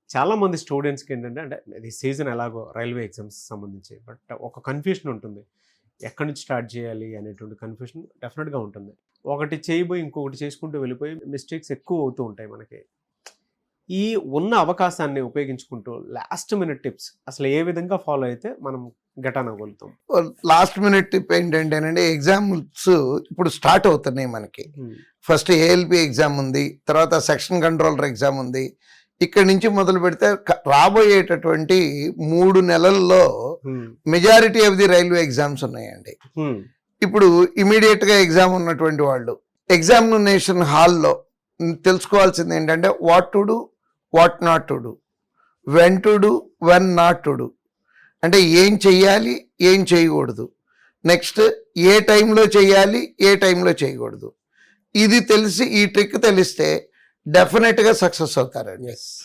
చాలా మంది స్టూడెంట్స్‌కి ఏంటంటే అంటే ఇది సీజన్ ఎలాగో రైల్వే ఎగ్జామ్స్ సంబంధించి. బట్ ఒక కన్‌ఫ్యూషన్ ఉంటుంది. ఎక్కడి నుంచి స్టార్ట్ చేయాలి అనేటువంటి కన్‌ఫ్యూషన్ డెఫినిట్‌గా ఉంటుంది. ఒకటి చేయబోయి ఇంకొకటి చేసుకుంటూ వెళ్ళిపోయి మిస్టేక్స్ ఎక్కువ అవుతూ ఉంటాయి మనకి. ఈ ఉన్న అవకాశాన్ని ఉపయోగించుకుంటూ లాస్ట్ మినిట్ టిప్స్ అసలు ఏ విధంగా ఫాలో అయితే మనం గెట్ ఆన్ అవ్వగలుగుతాం? లాస్ట్ మినిట్ టిప్ ఏంటంటేనండి, ఎగ్జామ్స్ ఇప్పుడు స్టార్ట్ అవుతున్నాయి మనకి. ఫస్ట్ ఏఎల్పి ఎగ్జామ్ ఉంది, తర్వాత సెక్షన్ కంట్రోలర్ ఎగ్జామ్ ఉంది. ఇక్కడి నుంచి మొదలు పెడితే రాబోయేటటువంటి 3 నెలల్లో majority of the railway exams ఉన్నాయండి. ఇప్పుడు ఇమీడియట్ గా ఎగ్జామ్ ఉన్నటువంటి వాళ్ళు ఎగ్జామినేషన్ హాల్లో తెలుసుకోవాల్సింది ఏంటంటే what to do, what not to do, when to do, when not to do. అంటే ఏం చెయ్యాలి, ఏం చేయకూడదు, నెక్స్ట్ ఏ టైంలో చేయాలి, ఏ టైంలో చేయకూడదు. ఇది తెలిసి ఈ ట్రిక్ తెలిస్తే డెఫినెట్గా సక్సెస్ అవుతారండి.